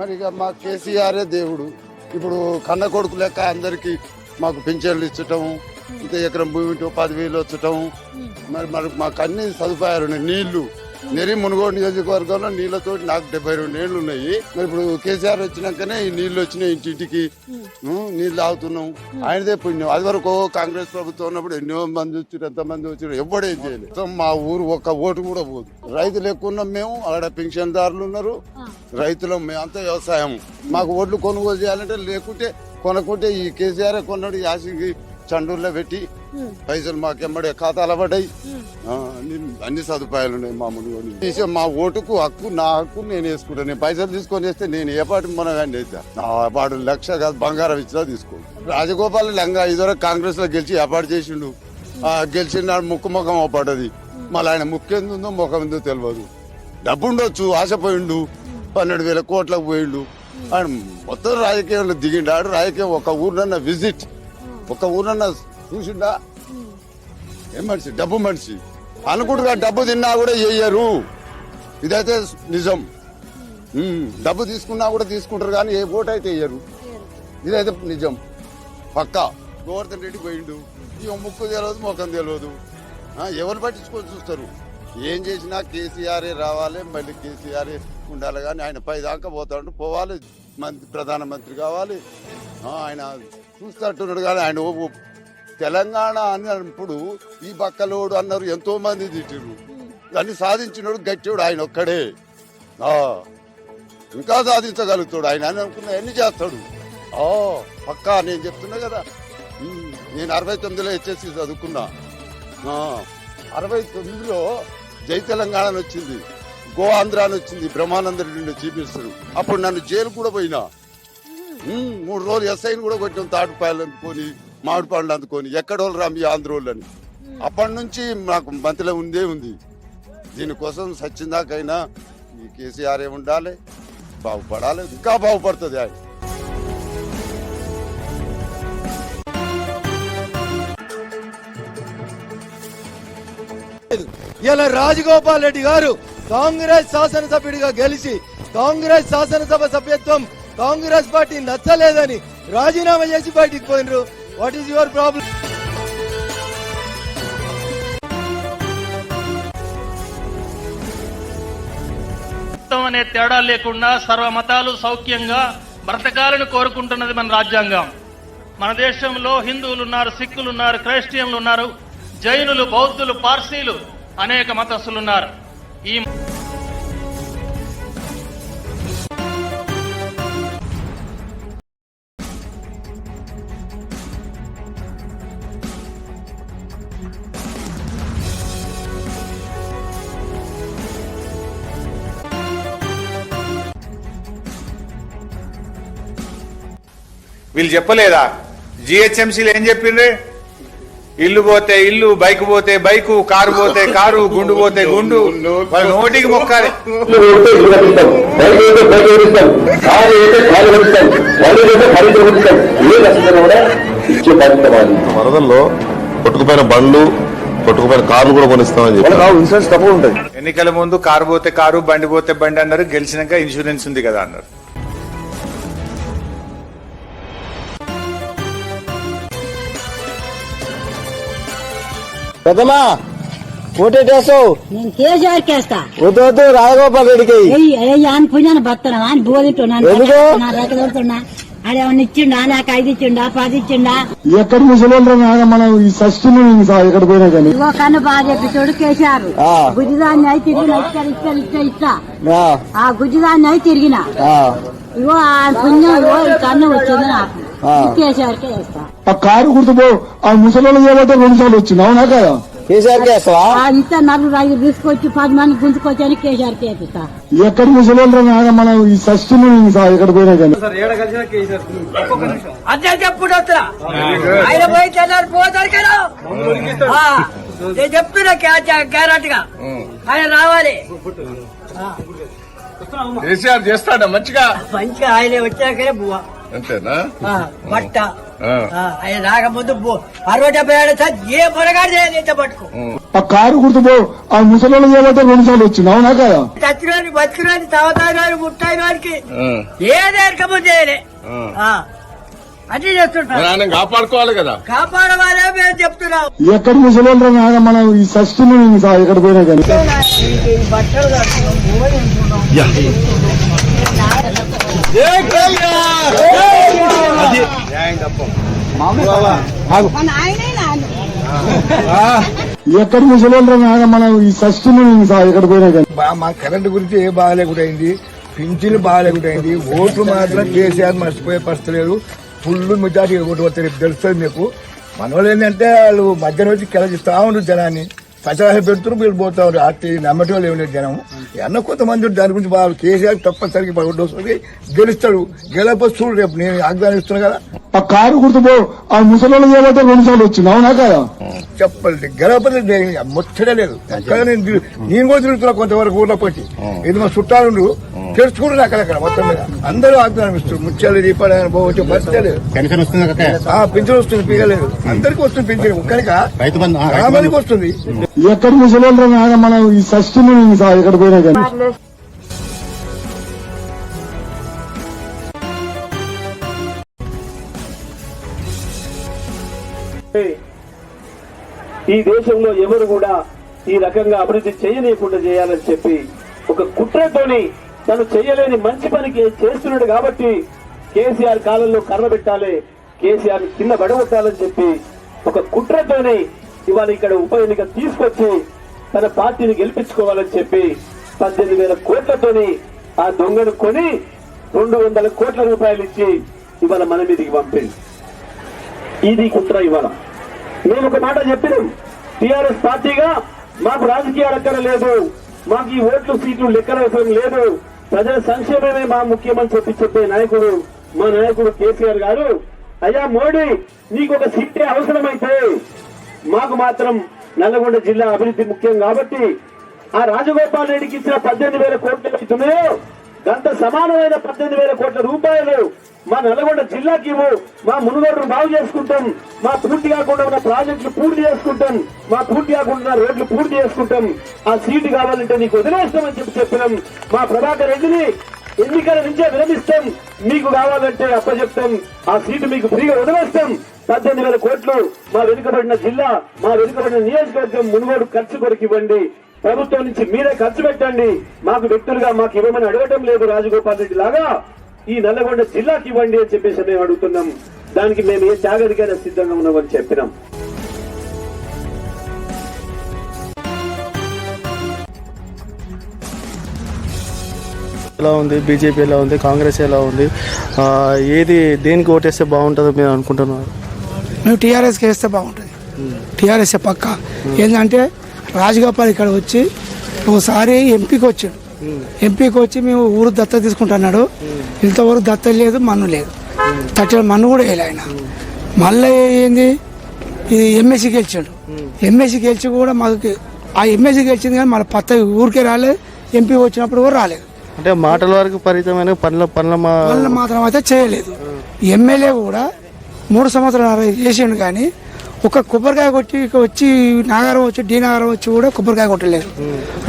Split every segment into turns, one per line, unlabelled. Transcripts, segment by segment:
మరి ఇక మా కేసీఆరే దేవుడు. ఇప్పుడు కన్న కొడుకు లెక్క అందరికి మాకు పింఛన్లు ఇచ్చటం, ఇంత ఎకరం భూమి 10,000 వచ్చటం, మరి మాకు అన్ని సదుపాయాలు ఉన్నాయి. నీళ్లు నెరి మునుగోడు నియోజకవర్గంలో నీళ్లతో నాకు 72 ఏళ్ళు ఉన్నాయి. మరి ఇప్పుడు కేసీఆర్ వచ్చినాకనే ఈ నీళ్లు వచ్చినాయి, ఇంటింటికి నీళ్లు తాగుతున్నాం. ఆయనదే పుణ్యం. అది వరకు కాంగ్రెస్ ప్రభుత్వం ఉన్నప్పుడు ఎన్నో మంది వచ్చారు, ఎంతమంది వచ్చారు, ఎవ్వడేం చేయలేదు. మా ఊరు ఒక్క ఓటు కూడా పోదు. రైతులు ఎక్కువ ఉన్నాం మేము, అక్కడ పింఛన్దారులు ఉన్నారు, రైతులం మేమంతా వ్యవసాయం. మాకు ఓట్లు కొనుగోలు చేయాలంటే లేకుంటే కొనుక్కుంటే ఈ కేసీఆర్ కొన్నాడు, యాసికి చండూరులో పెట్టి పైసలు మాకెమ్మడే ఖాతాలు పడ్డాయి. అన్ని సదుపాయాలు ఉన్నాయి. మామూలుగా మా ఓటుకు హక్కు, నా హక్కు నేను వేసుకుంటాను. నేను పైసలు తీసుకొని వేస్తే నేను ఏ పాటు మన వాడు 1,00,000 కాదు బంగారం ఇచ్చినా తీసుకోండి. రాజగోపాల్ లంగా ఇదివరకు కాంగ్రెస్ లో గెలిచి ఏర్పాటు చేసిండు. గెలిచిన ముఖం పడ్డది. మళ్ళీ ఆయన ముఖ్యందో ముఖం ఉందో తెలియదు. డబ్బు ఉండొచ్చు, ఆశపోయిండు, 12,000 కోట్లకు పోయిండు. ఆయన మొత్తం రాజకీయంలో దిగిండు. ఆడు రాజకీయం ఒక ఊరినన్నా విజిట్, ఒక ఊరన్నా చూసిండా? ఏం మనిషి, డబ్బు మనిషి అనుకుంటున్నా. డబ్బు తిన్నా కూడా వేయరు, ఇదైతే నిజం. డబ్బు తీసుకున్నా కూడా తీసుకుంటారు కానీ ఏ ఓటు అయితే వేయరు, ఇదైతే నిజం పక్కా. గోవర్ధన్ రెడ్డి పోయిండు, ఇక ముక్కు తెలియదు, ముఖం తెలియదు. ఎవరు పట్టించుకొని చూస్తారు? ఏం చేసినా కేసీఆరే రావాలి, మళ్ళీ కేసీఆరే ఉండాలి. కానీ ఆయన పై దాకా పోతాడు, పోవాలి, ప్రధానమంత్రి కావాలి. ఆయన చూస్తట్టున్నాడు కానీ ఆయన తెలంగాణ అన్నప్పుడు ఈ బక్కలోడు అన్నారు, ఎంతో మంది తిట్టిరు. అన్ని సాధించినోడు గట్టివాడు ఆయన ఒక్కడే. ఇంకా సాధించగలుగుతాడు ఆయన. అని అనుకున్నా ఎన్ని చేస్తాడు. పక్కా నేను చెప్తున్నా కదా. నేను 69లో HSC చదువుకున్నా. 69లో జై తెలంగాణ వచ్చింది, గో ఆంధ్ర అని వచ్చింది, బ్రహ్మానంద రెడ్డి చీఫ్ మినిస్టర్. అప్పుడు నన్ను జైలు కూడా పోయినా. 3 రోజులు ఎస్ఐని కూడా కొట్టాం, తాటిపాయలు అందుకొని, మామిడి పండ్లు అందుకొని. ఎక్కడోళ్ళు రా మీ ఆంధ్రోళ్ళని. అప్పటి నుంచి నాకు మంత్రిలో ఉంది. దీనికోసం సచ్చిందాకైనా ఈ కేసీఆర్ ఉండాలి, బాగుపడాలి, ఇంకా బాగుపడుతుంది ఆయన.
ఇలా రాజగోపాల్ రెడ్డి గారు కాంగ్రెస్ శాసనసభ్యుడిగా గెలిచి కాంగ్రెస్ శాసనసభ సభ్యత్వం కాంగ్రెస్ పార్టీ నచ్చలేదని రాజీనామా చేసి బయటికి పోయినరు. What is your problem?
అనే తేడా లేకుండా సర్వమతాలు సౌఖ్యంగా బ్రతకాలను కోరుకుంటున్నది మన రాజ్యాంగం. మన దేశంలో హిందువులు ఉన్నారు, సిక్కులు ఉన్నారు, క్రైస్టియన్లు ఉన్నారు, జైనులు, బౌద్ధులు, పార్సీలు, అనేక మతస్థులు ఉన్నారు. ఈ
వీళ్ళు చెప్పలేదా? జిహెచ్ఎంసీలు ఏం చెప్పిండ్రే? ఇల్లు పోతే ఇల్లు, బైక్ పోతే బైకు, కారు పోతే కారు, గుండు పోతే గుండు. వాళ్ళ నోటికి మొక్కాలి.
వరదల్లో కొట్టుకుపోయిన బండ్లు, కొట్టుకుపోయిన కార్లు కూడా కొనిస్తామని చెప్పి ఇన్సూరెన్స్ తప్పకుండా ఉంటుంది.
ఎన్నికల ముందు కారు పోతే కారు, బండి పోతే బండి అన్నారు. గెలిచినాక ఇన్సూరెన్స్ ఉంది కదా అన్నారు.
పెద్దమా ఓటేటేస్తావు?
నేను కేసీఆర్ కేస్తా.
వద్దు రాజగోపాల్ రెడ్డికి
అని పుణ్యాన్ని బతున్నాను అని బోధిట్టున్నా. ఆడేమన్నా ఇచ్చిండా? నాకు 5 ఇచ్చిండా, 10 ఇచ్చిండా?
ఎక్కడ ముసలి మనం ఈ సస్టిని ఎక్కడ పోయినా కానీ
ఇగో కన్ను బాగా చెప్పితోడు కేసీఆర్. గుజ్జుదాన్ని అయి తిరిగిన ఇస్తా ఆ గుజ్జుదాన్ని అయి తిరిగిన ఇగో ఆ పుణ్యం ఇగో ఈ కన్ను వచ్చింది నాకు. కేసీఆర్కే వేస్తా.
ఆ కారు గుర్తుపో. ఆ ముసలి చేయబట్టే 2 సార్లు వచ్చింది. అవునా కదా?
కేసీఆర్కే వేస్తావా?
ఇంత 4-5 తీసుకొచ్చి 10 మంది గుంజుకొచ్చి కేసీఆర్కే వేస్తా.
ఎక్కడ ముసలి మనం ఈ సస్టిని ఎక్కడ పోయినా కానీ
అదే చెప్పుడు ఆయన పోయి పోతారు కదా. నేను చెప్తున్నా గ్యారెంట్ గా ఆయన రావాలి.
కేసీఆర్ చేస్తాడా? మంచిగా
ఆయనే వచ్చాకనే
అంతేనా?
బట్ట ఆయన రాకముందు 60-70 ఏళ్ళ సార్ ఏ పొరగాడు చేయలేదు పట్టుకో.
ఆ కారు గుర్తుపో ఆ ముసలి చేయబట్టే 2 సార్లు వచ్చింది, అవునా కదా?
చచ్చినోని బతికినోని తాగుతాయి ముట్టాయి వాడికి ఏదేరకముందు చేయలే అట్లా చేస్తుంటారు.
ఆయన కాపాడుకోవాలి కదా.
కాపాడవాలే మేము చెప్తున్నాం.
ఎక్కడి ముసలి మనం ఈ షష్ఠిని ఎక్కడ పోయినా కానీ
ఈ బట్టలు కట్టుకున్నాం, భూమి ఉంటున్నాం.
ఎక్కడి ముసలి మనం ఈ షష్ఠిని ఎక్కడ పోయినా కానీ.
మా కరెంట్ గురించి ఏ బాగాలేకుండా అయింది, పింఛన్లు బాగాలేకుండా అయింది, ఓట్లు మాత్రం కేసీఆర్ మర్చిపోయే పరిస్థితి లేదు. ఫుల్ మెజార్టీ ఓటు వస్తారు, తెలుస్తుంది మీకు. మన వాళ్ళు ఏంటంటే వాళ్ళు మధ్యాహ్నం వచ్చి కెలజిస్తా ఉండరు జనాన్ని, ప్రచారం పెడుతున్నారు, మీరు పోతా ఉంటారు. అట్టి నమ్మటి వాళ్ళు ఏమి లేదు జనం. అన్న కొంతమంది దాని గురించి బాగా కేసీఆర్ తప్పనిసరికి ఓటు వస్తుంది, గెలుస్తాడు. గెలకపోతే చూడు రేపు నేను వాగ్దానం ఇస్తున్నా కదా.
ఆ కారు గుర్తుపో ఆ ముసలి చేయబట్టే 2 సార్లు వచ్చింది, అవునా కదా?
చెప్పండి, గెలకపోతే ముచ్చటే లేదు. నేను కూడా తిరుగుతున్నా కొంతవరకు ఊర్లో పోయి. ఇది మా చుట్టాలు తెలుసుకుంటున్నా అక్కడక్కడ మొత్తం మీద అందరూ వాగ్దానం ఇస్తారు. ముత్యాలు దీపాలు పోవచ్చు పరిస్థితి లేదు. పింఛన్ వస్తుంది, పీగలేదు. అందరికీ వస్తుంది పింఛన్, ఒక్కరిక మందికి వస్తుంది.
ఎక్కడి ముసలి మనం ఈ షష్ఠిని ఎక్కడ పోయినా కానీ.
ఈ దేశంలో ఎవరు కూడా ఈ రకంగా అభివృద్ధి చేయనీయకుండా చేయాలని చెప్పి ఒక కుట్రతోని తను చేయలేని మంచి పనికి చేస్తున్నాడు. కాబట్టి కేసీఆర్ కాలంలో కర్ర పెట్టాలి, కేసీఆర్ కింద పడగొట్టాలని చెప్పి ఒక కుట్రతోని ఇవాళ ఇక్కడ ఉప ఎన్నిక తీసుకొచ్చి తన పార్టీని గెలిపించుకోవాలని చెప్పి 18,000 కోట్లతోని ఆ దొంగను కొని 200 కోట్ల రూపాయలు ఇచ్చి ఇవాళ మన మీదికి పంపింది. ఇది కుట్ర. ఇవాళ మేము ఒక మాట చెప్పినాం, టీఆర్ఎస్ పార్టీగా మాకు రాజకీయాలు ఎక్కడ లేదు, మాకు ఈ ఓట్లు సీట్లు లెక్కనవసరం లేదు, ప్రజల సంక్షేమమే మా ముఖ్యమని చెప్పే నాయకుడు మా నాయకుడు కేసీఆర్ గారు. అయ్యా మోడీ, నీకు ఒక సీటే అవసరమైతే మాకు మాత్రం నల్లగొండ జిల్లా అభివృద్ధి ముఖ్యం కాబట్టి ఆ రాజగోపాల్ రెడ్డికి ఇచ్చిన 18,000 కోట్లు అవుతున్నాయో గంత సమానమైన 18,000 కోట్ల రూపాయలు మా నల్గొండ జిల్లాకి ఇవ్వు. మా మునుగోడును బాగు చేసుకుంటాం, మా పూర్తి కాకుండా ఉన్న ప్రాజెక్టులు పూర్తి చేసుకుంటాం, మా పూర్తి కాకుండా రోడ్లు పూర్తి చేసుకుంటాం. ఆ సీటు కావాలంటే నీకు వదిలేస్తామని చెప్పినాం. మా ప్రభాకర్ రెడ్డిని ఎన్నికల నుంచే విరమిస్తాం, మీకు కావాలంటే అప్పచెప్తాం, ఆ సీటు మీకు ఫ్రీగా వదిలేస్తాం. 18,000 కోట్లు మా వెనుకబడిన జిల్లా, మా వెనుకబడిన నియోజకవర్గం మునుగోడు ఖర్చు కొరకు ఇవ్వండి. ప్రభుత్వం నుంచి మీరే ఖర్చు పెట్టండి, మాకు వ్యక్తులుగా మాకు ఇవ్వమని అడగటం లేదు. రాజగోపాల్ రెడ్డి లాగా ఈ నల్లగొండ జిల్లాకి ఇవ్వండి అని చెప్పేసి మేము అడుగుతున్నాం. దానికి మేము ఏ త్యాగానికైనా సిద్ధంగా ఉన్నామని చెప్పినాం.
ఎలా ఉంది, బీజేపీ ఎలా ఉంది, కాంగ్రెస్ ఎలా ఉంది, ఏది దేనికి ఓటేస్తే బాగుంటుందో మీరు అనుకుంటున్నారు?
మేము టీఆర్ఎస్కి వేస్తే బాగుంటుంది. టీఆర్ఎస్ పక్క ఏంటంటే రాజగోపాల్ ఇక్కడ వచ్చి ఒకసారి ఎంపీకి వచ్చాడు. ఎంపీకి వచ్చి మేము ఊరు దత్త తీసుకుంటున్నాడు. ఇంతవరకు దత్త లేదు, మన్ను లేదు, తట్టిన మన్ను కూడా వేయలే ఆయన. మళ్ళీ ఏంది ఇది ఎమ్మెల్సీ గెలిచాడు. ఎమ్మెల్సీ గెలిచి కూడా మాకు ఆ ఎమ్మెల్సీ గెలిచింది కానీ మన పత్త ఊరికే రాలేదు, ఎంపీ వచ్చినప్పుడు కూడా రాలేదు.
అంటే మాటల వరకు పరిమితమైన పనుల
మాత్రం అయితే చేయలేదు. ఎమ్మెల్యే కూడా 3 సంవత్సరాలు చేసిండు కానీ ఒక కొబ్బరికాయ కొట్టి వచ్చి నాగారం వచ్చి డి నాగారం వచ్చి కూడా కొబ్బరికాయ కొట్టలేదు.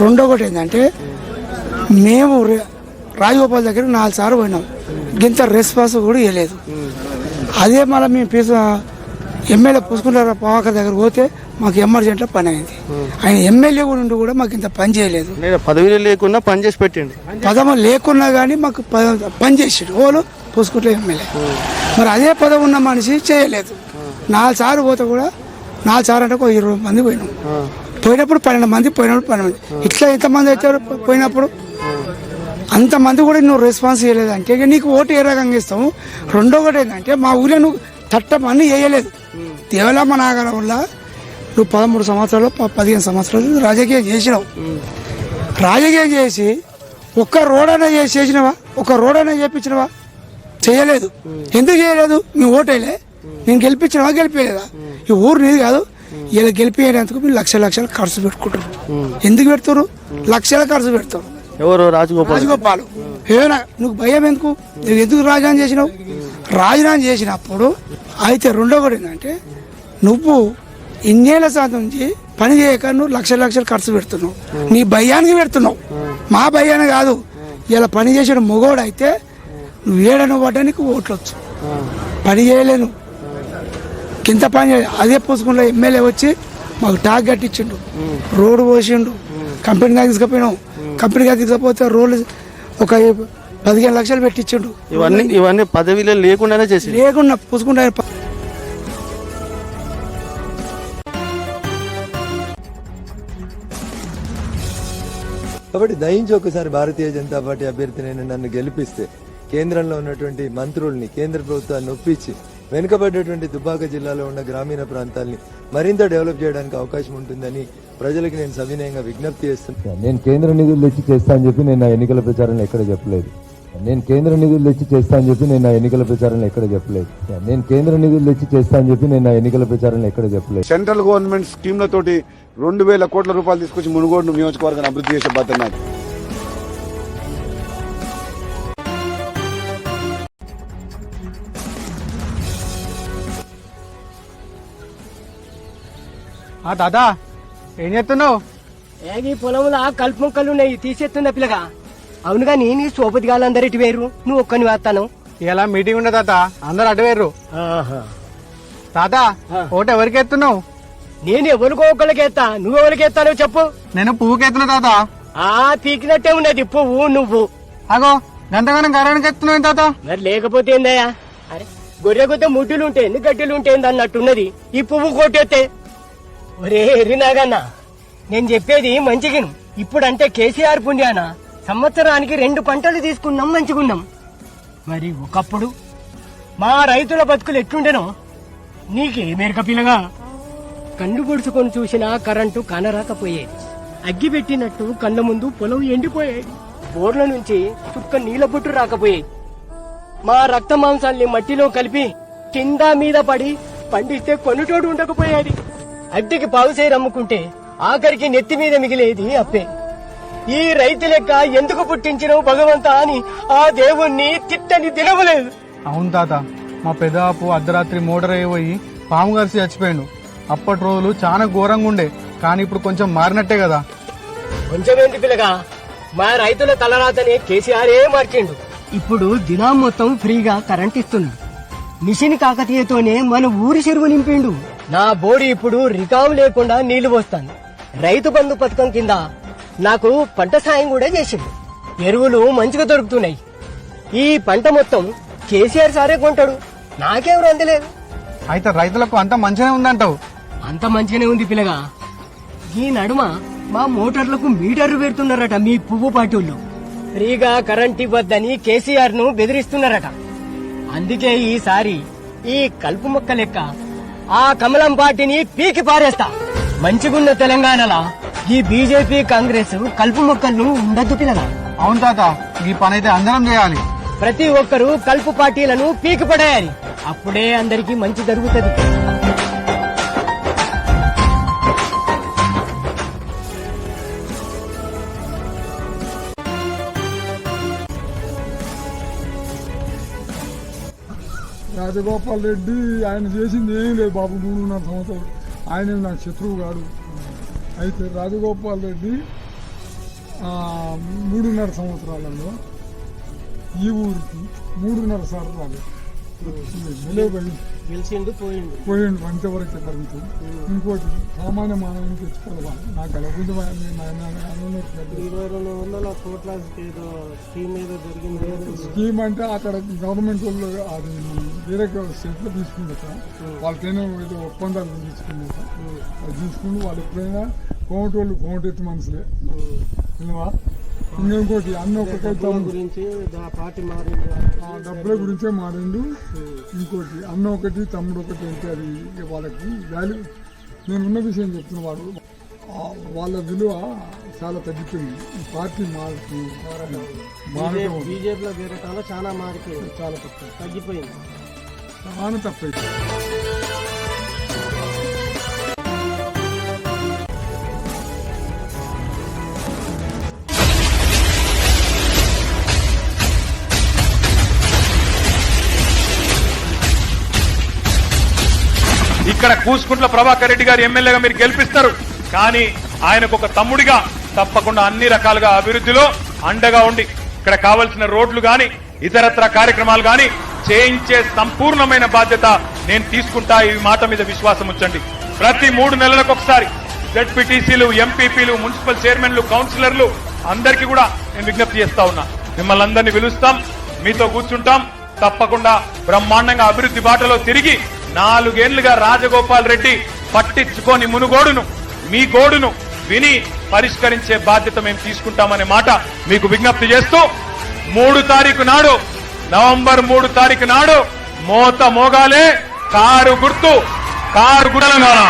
రెండో ఒకటి ఏంటంటే మేము రాజగోపాల్ దగ్గర 4 సార్లు పోయినాం, ఇంత రెస్పాన్స్ కూడా ఇవ్వలేదు. అదే మళ్ళీ మేము ఎమ్మెల్యే పుసుకుంటారు పవాకర్ దగ్గర పోతే మాకు ఎమర్జెంట్లో పని అయింది. ఆయన ఎమ్మెల్యే ఉండి కూడా మాకు ఇంత పని చేయలేదు.
పదవి లేకున్నా పని చేసి పెట్టండి,
పదవి లేకున్నా కానీ మాకు పని చేసాడు ఓలు పుసుకుంటే ఎమ్మెల్యే. మరి అదే పదవి ఉన్న మనిషి చేయలేదు. 4 సార్లు పోతే కూడా 4 సార్లు అంటే 20 మంది పోయినాం. పోయినప్పుడు 12 మంది, పోయినప్పుడు 12 మంది, ఇట్లా ఎంతమంది అయితే పోయినప్పుడు అంతమంది కూడా నువ్వు రెస్పాన్స్ చేయలేదంటే ఇక నీకు ఓటు ఏ రకంగా ఇస్తాము. రెండో ఒకటి ఏంటంటే మా ఊళ్ళో నువ్వు తట్టమని వేయలేదు. దేవలమ్మ నాగరం వల్ల నువ్వు 13 సంవత్సరాలు 15 సంవత్సరాలు రాజకీయం చేసినావు. రాజకీయం చేసి ఒక్క రోడైనా చేసినవా, ఒక్క రోడైనా చేయించినవా? చేయలేదు. ఎందుకు చేయలేదు? నువ్వు ఓటేలే, నేను గెలిపించినవా, గెలిపేయలేదా? ఈ ఊరు నీది కాదు, ఇలా గెలిపేయడానికి మీరు లక్షలు ఖర్చు పెట్టుకుంటారు. ఎందుకు పెడతారు? లక్షల ఖర్చు పెడతారు.
ఎవరు? రాజగోపాల్.
ఏమైనా నువ్వు భయం ఎందుకు? నువ్వు ఎందుకు రాజాన్ని చేసినావు? రాజీనామా చేసినప్పుడు అయితే రెండో కూడా ఏంటంటే నువ్వు ఇన్నేళ్ల శాతం నుంచి పని చేయక నువ్వు లక్షలు ఖర్చు పెడుతున్నావు, నీ భయానికి పెడుతున్నావు, మా భయాన్ని కాదు. ఇలా పని చేసిన మొగోడు అయితే నువ్వు ఏడను పడ్డానికి ఓట్లు వచ్చు, పని చేయలేను కింద పని చేయాలి. అదే పూసుకుంటే ఎమ్మెల్యే వచ్చి మాకు టాక్ కట్టించిండు, రోడ్డు పోసిండు, కంపెనీ దగ్గర తీసుకుపోయినాం, కంపెనీ దగ్గర తీసుకపోతే రోడ్లు ఒక 15 లక్షలు పెట్టించిండు.
ఇవన్నీ పదవిలో లేకుండానే చేసి
లేకుండా పూసుకుంటే
కాబట్టి దయించి ఒకసారి భారతీయ జనతా పార్టీ అభ్యర్థిని నన్ను గెలిపిస్తే కేంద్రంలో ఉన్నటువంటి మంత్రుల్ని, కేంద్ర ప్రభుత్వాన్ని ఒప్పించి వెనుకబడ్డటువంటి దుబ్బాక జిల్లాలో ఉన్న గ్రామీణ ప్రాంతాల్ని మరింత డెవలప్ చేయడానికి అవకాశం ఉంటుందని ప్రజలకు నేను సవినయంగా విజ్ఞప్తి చేస్తున్నాను.
నేను కేంద్ర నిధులు తెచ్చి చేస్తా అని చెప్పి నేను నా ఎన్నికల ప్రచారంలో ఎక్కడ చెప్పలేదు. నేను కేంద్ర నిధులు తెచ్చి చేస్తా అని చెప్పి నేను నా ఎన్నికల ప్రచారంలో ఎక్కడ చెప్పలేదు. నేను కేంద్ర నిధులు తెచ్చి చేస్తా అని చెప్పి నేను నా ఎన్నికల ప్రచారంలో ఎక్కడ చెప్పలేదు.
సెంట్రల్ గవర్నమెంట్ స్కీమ్లతోటి 2000 కోట్ల రూపాయలు తీసుకొచ్చి మునుగోడు నియోజకవర్గాన్ని అభివృద్ధి చేసే బాధ్యత నాది.
దాదా ఏం చేస్తున్నావు?
ఈ పొలంలో కలుపు మొక్కలు ఉన్నాయి, తీసేస్తున్నా పిల్లగా. అవునుగా నేను సోపతి గాలందరూ ఇటు వేరు, నువ్వు ఒక్కని వేస్తాను.
ఇలా మీటింగ్ ఉండే తాత, అందరు అటువేర్రు. తాత ఓటు ఎవరికి ఎత్తున్నావు?
నేను ఎవరికో ఒకళ్ళకి ఎత్తా, నువ్వు ఎవరికి ఎత్తానో చెప్పు.
నేను పువ్వుకి ఎత్తున్నా తాత.
పీకినట్టే ఉన్నది పువ్వు నువ్వు.
అగో గంటగానం గరానికి ఎత్తున్నావు తాత.
మరి లేకపోతే ఏందయ్యా, అరే గొర్రె కొద్ది ముడ్డులు ఉంటాయి, ఎన్ని గడ్డలు ఉంటాయి అన్నట్టున్నది ఈ పువ్వు కొట్టేస్తే. ఒరే ఎర్రినాగన్నా, నేను చెప్పేది మంచిగిను. ఇప్పుడంటే కేసీఆర్ పుణ్యాన సంవత్సరానికి 2 పంటలు తీసుకున్నాం, మంచిగున్నాం. మరి ఒకప్పుడు మా రైతుల బతుకులు ఎట్లుండెనో నీకేమేరక పిల్లగా. కళ్ళు పొడుచుకొని చూసినా కరెంటు కానరాకపోయేది, అగ్గి పెట్టినట్టు కళ్ళ ముందు పొలం ఎండిపోయేది, బోర్ల నుంచి చుక్క నీళ్ల బొట్టు రాకపోయేది. మా రక్త మాంసాల్ని మట్టిలో కలిపి కింద మీద పడి పండిస్తే కొనుటోడు ఉండకపోయేది. అడ్డికి పావుసేరు అమ్ముకుంటే ఆఖరికి నెత్తి మీద మిగిలేది అప్పే. ఈ రైతు లెక్క ఎందుకు పుట్టించినవు భగవంతా అని ఆ దేవుణ్ణి తిట్టని దినవలేదు.
అవును తాత, మా పెదాపు అర్ధరాత్రి మోటార్ అయిపోయి పాము కలిసి చచ్చిపోయాడు. అప్పటి రోజులు చాలా ఘోరంగా ఉండే, కానీ ఇప్పుడు కొంచెం మారినట్టే కదా.
కొంచెమేంటి పిల్లగా, మా రైతుల తలరాతని కేసీఆర్ మార్చిండు. ఇప్పుడు దినం మొత్తం ఫ్రీగా కరెంట్ ఇస్తుంది. మిషన్ కాకతీయతోనే మన ఊరి చెరువు నింపిండు. నా బోడి ఇప్పుడు రికాము లేకుండా నీళ్లు పోస్తాను. రైతు బంధు పథకం కింద నాకు పంట సాయం కూడా చేసిండు. ఎరువులు మంచిగా దొరుకుతున్నాయి. ఈ పంట మొత్తం కేసీఆర్ సారే కొంటాడు, నాకెవరు అందలేదు.
అయితే రైతులకు అంత మంచిగానే ఉందంటావు?
అంత మంచిగానే ఉంది పిల్లగా. ఈ నడుమ మా మోటార్లకు మీటర్లు పెడుతున్నారట మీ పువ్వు పాటోళ్ళు. ఫ్రీగా కరెంట్ ఇవ్వద్దని కేసీఆర్ ను బెదిరిస్తున్నారట. అందుకే ఈసారి ఈ కలుపు మొక్క లెక్క ఆ కమలం పార్టీని పీకి పారేస్తా. మంచిగున్న తెలంగాణలా ఈ బీజేపీ కాంగ్రెస్ కలుపు మొక్కలను ఉండద్దు పిల్లగా.
అవును తాత, ఈ పని అయితే అందరం చేయాలి.
ప్రతి ఒక్కరూ కలుపు పార్టీలను పీకి పడేయాలి, అప్పుడే అందరికీ మంచి జరుగుతుంది.
రాజగోపాల్ రెడ్డి ఆయన చేసింది ఏం లేదు బాబు, 3.5 సంవత్సరాలు. ఆయన నాకు శత్రువు కాదు. అయితే రాజగోపాల్ రెడ్డి 3.5 సంవత్సరాలలో ఈ ఊరికి 3.5 సార్లు రాలేదు.
గెలిచిండు
పోయిండు అంతవరకు పరిమితం. ఇంకోటి సామాన్య మానవునికి తెచ్చుకోవాలి. నాకు అలగుంది
2200 కోట్ల
స్కీమ్ అంటే అక్కడ గవర్నమెంట్ వాళ్ళు అది వేరే స్టేట్లో తీసుకుందట. వాళ్ళకైనా ఏదో ఒప్పందాలు తీసుకుందట. అది తీసుకుని వాళ్ళు ఎప్పుడైనా కోమటోళ్ళు కోమటెత్తి మనుషులే. ఇంకోటి అన్న ఒక్కొక్క
గురించి
డబ్బుల గురించే మారిండు. ఇంకోటి అన్న ఒకటి తమ్ముడు ఒకటి అంటే అది వాళ్ళకి వాల్యూ. నేను ఉన్న విషయం చెప్తున్న వాడు వాళ్ళ విలువ చాలా తగ్గిపోయింది. ఈ పార్టీ
బీజేపీలో వేరే చాలా మారిపోయింది, చాలా తగ్గిపోయింది,
చాలా తప్పైంది.
ఇక్కడ కూసుకుంట్ల ప్రభాకర్ రెడ్డి గారు ఎమ్మెల్యేగా మీరు గెలిపిస్తారు, కానీ ఆయనకు ఒక తమ్ముడిగా తప్పకుండా అన్ని రకాలుగా అభివృద్ధిలో అండగా ఉండి ఇక్కడ కావలసిన రోడ్లు గాని ఇతరత్ర కార్యక్రమాలు గాని చేయించే సంపూర్ణమైన బాధ్యత నేను తీసుకుంటా. ఈ మాట మీద విశ్వాసం ఉంచండి. ప్రతి 3 నెలలకు ఒకసారి జెడ్పీటీసీలు, ఎంపీపీలు, మున్సిపల్ చైర్మన్లు, కౌన్సిలర్లు అందరికీ కూడా నేను విజ్ఞప్తి చేస్తా ఉన్నా. మిమ్మల్ని అందరినీ పిలుస్తాం, మీతో కూర్చుంటాం. తప్పకుండా బ్రహ్మాండంగా అభివృద్ధి బాటలో తిరిగి 4 ఏళ్లుగా రాజగోపాల్ రెడ్డి పట్టించుకొని మునుగోడును, మీ గోడును విని పరిష్కరించే బాధ్యత మేము తీసుకుంటామనే మాట మీకు విజ్ఞప్తి చేస్తూ 3 తారీఖు నాడు, నవంబర్ 3 తారీఖు నాడు మోత మోగాలే కారు గుర్తు తెలంగాణ.